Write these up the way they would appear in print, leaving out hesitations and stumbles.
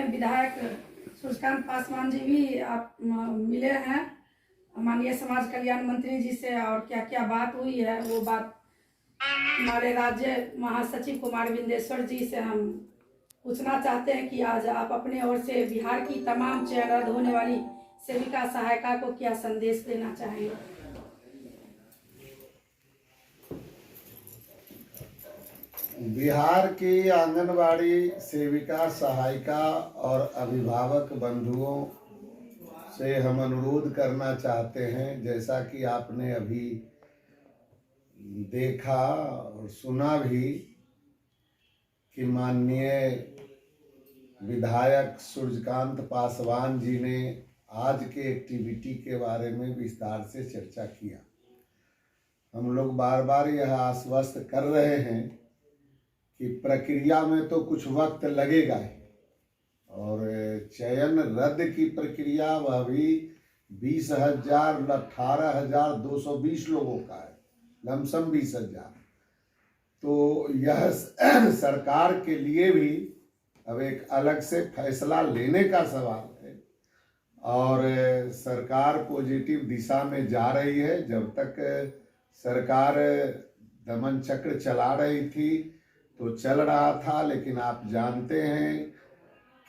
विधायक सूर्यकांत पासवान जी भी आप मिले हैं माननीय समाज कल्याण मंत्री जी से, और क्या क्या बात हुई है वो बात हमारे राज्य महासचिव कुमार बिंदेश्वर जी से हम पूछना चाहते हैं कि आज आप अपने ओर से बिहार की तमाम चयन रद्द होने वाली सेविका सहायिका को क्या संदेश देना चाहेंगे। बिहार की आंगनबाड़ी सेविका सहायिका और अभिभावक बंधुओं से हम अनुरोध करना चाहते हैं, जैसा कि आपने अभी देखा और सुना भी कि माननीय विधायक सूर्यकांत पासवान जी ने आज के एक्टिविटी के बारे में विस्तार से चर्चा किया। हम लोग बार बार यह आश्वस्त कर रहे हैं कि प्रक्रिया में तो कुछ वक्त लगेगा ही, और चयन रद्द की प्रक्रिया वह भी 18,220 लोगों का है, लमसम 20,000। तो यह सरकार के लिए भी अब एक अलग से फैसला लेने का सवाल है, और सरकार पॉजिटिव दिशा में जा रही है। जब तक सरकार दमन चक्र चला रही थी तो चल रहा था, लेकिन आप जानते हैं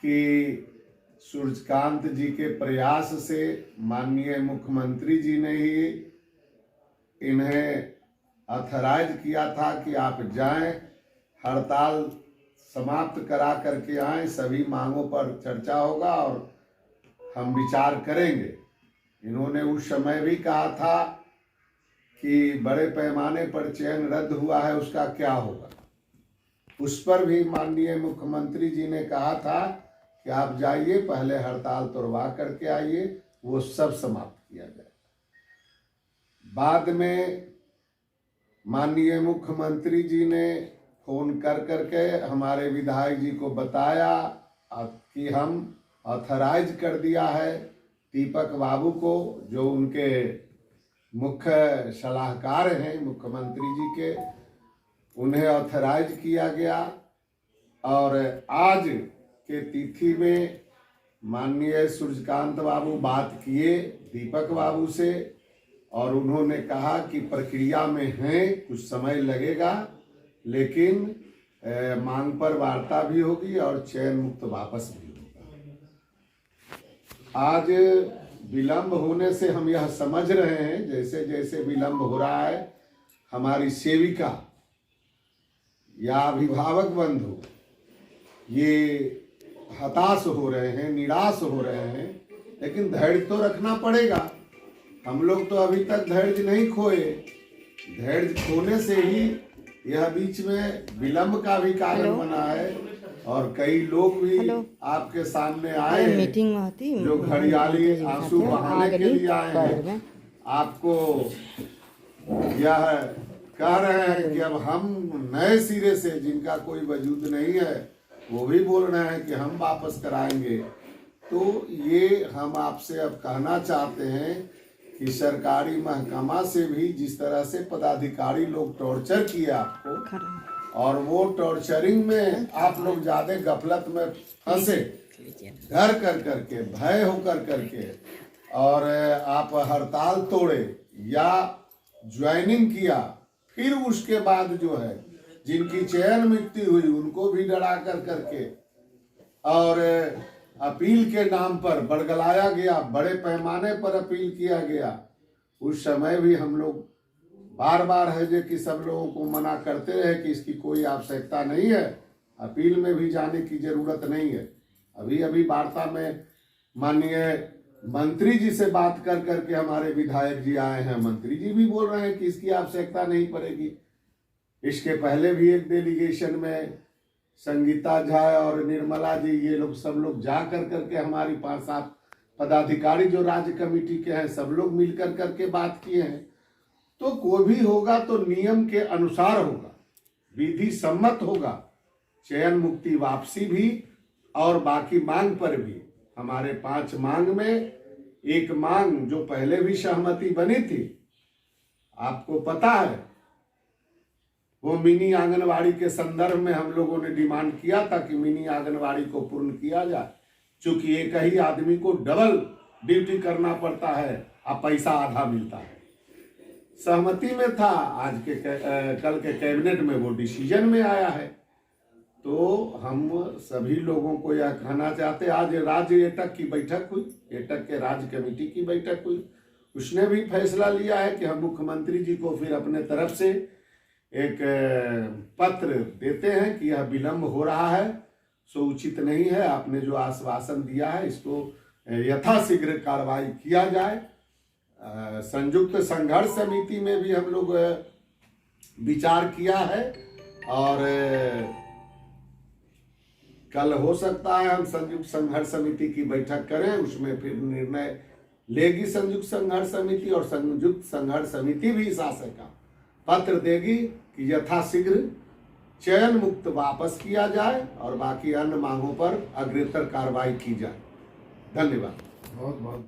कि सूर्यकांत जी के प्रयास से माननीय मुख्यमंत्री जी ने ही इन्हें ऑथराइज किया था कि आप जाएं, हड़ताल समाप्त करा करके आएं, सभी मांगों पर चर्चा होगा और हम विचार करेंगे। इन्होंने उस समय भी कहा था कि बड़े पैमाने पर चयन रद्द हुआ है, उसका क्या होगा। उस पर भी माननीय मुख्यमंत्री जी ने कहा था कि आप जाइए, पहले हड़ताल तोड़वा करके आइए, वो सब समाप्त किया जाए। बाद में माननीय मुख्यमंत्री जी ने फोन कर करके हमारे विधायक जी को बताया कि हम ऑथराइज कर दिया है दीपक बाबू को, जो उनके मुख्य सलाहकार हैं मुख्यमंत्री जी के, उन्हें ऑथराइज किया गया। और आज के तिथि में माननीय सूर्यकांत बाबू बात किए दीपक बाबू से, और उन्होंने कहा कि प्रक्रिया में है, कुछ समय लगेगा, लेकिन मांग पर वार्ता भी होगी और चयन मुक्त वापस भी होगा। आज विलंब होने से हम यह समझ रहे हैं, जैसे जैसे विलंब हो रहा है, हमारी सेविका या अभिभावक बंधु ये हताश हो रहे हैं, निराश हो रहे हैं, लेकिन धैर्य तो रखना पड़ेगा। हम लोग तो अभी तक धैर्य नहीं खोए, धैर्य खोने से ही यह बीच में विलंब का भी कारण बना है, और कई लोग भी आपके सामने आए हैं जो घड़ियाली आंसू बहाने के लिए आए हैं, आपको यह कह रहे हैं कि अब हम नए सिरे से, जिनका कोई वजूद नहीं है, वो भी बोल रहे हैं कि हम वापस कराएंगे। तो ये हम आपसे अब कहना चाहते हैं कि सरकारी महकमा से भी जिस तरह से पदाधिकारी लोग टॉर्चर किए आपको, और वो टॉर्चरिंग में आप लोग ज्यादा गफलत में फंसे, डर कर करके, भय होकर करके, और आप हड़ताल तोड़े या ज्वाइनिंग किया, फिर उसके बाद जो है जिनकी चयन मृत्यु हुई उनको भी डरा कर करके और अपील के नाम पर बड़गलाया गया, बड़े पैमाने पर अपील किया गया। उस समय भी हम लोग बार बार है जो कि सब लोगों को मना करते रहे कि इसकी कोई आवश्यकता नहीं है, अपील में भी जाने की जरूरत नहीं है। अभी अभी वार्ता में माननीय मंत्री जी से बात कर करके हमारे विधायक जी आए हैं, मंत्री जी भी बोल रहे हैं कि इसकी आवश्यकता नहीं पड़ेगी। इसके पहले भी एक डेलीगेशन में संगीता झा और निर्मला जी, ये लोग सब लोग जा कर करके, हमारी 5-7 पदाधिकारी जो राज्य कमेटी के हैं, सब लोग मिलकर करके बात किए हैं। तो कोई भी होगा तो नियम के अनुसार होगा, विधि सम्मत होगा, चयन मुक्ति वापसी भी और बाकी मांग पर भी। हमारे 5 मांग में एक मांग जो पहले भी सहमति बनी थी, आपको पता है वो मिनी आंगनवाड़ी के संदर्भ में हम लोगों ने डिमांड किया था कि मिनी आंगनवाड़ी को पूर्ण किया जाए, क्योंकि एक ही आदमी को डबल ड्यूटी करना पड़ता है और पैसा आधा मिलता है। सहमति में था, आज के कल के कैबिनेट में वो डिसीजन में आया है। तो हम सभी लोगों को यह कहना चाहते, आज राज्य एटक की बैठक हुई, एटक के राज्य कमेटी की बैठक हुई, उसने भी फैसला लिया है कि हम मुख्यमंत्री जी को फिर अपने तरफ से एक पत्र देते हैं कि यह विलंब हो रहा है, सो उचित नहीं है। आपने जो आश्वासन दिया है इसको यथाशीघ्र कार्रवाई किया जाए। संयुक्त संघर्ष समिति में भी हम लोग विचार किया है और कल हो सकता है हम संयुक्त संघर्ष समिति की बैठक करें, उसमें फिर निर्णय लेगी संयुक्त संघर्ष समिति, और संयुक्त संघर्ष समिति भी शासन का पत्र देगी कि यथाशीघ्र चयन मुक्त वापस किया जाए और बाकी अन्य मांगों पर अग्रेतर कार्रवाई की जाए। धन्यवाद। बहुत बहुत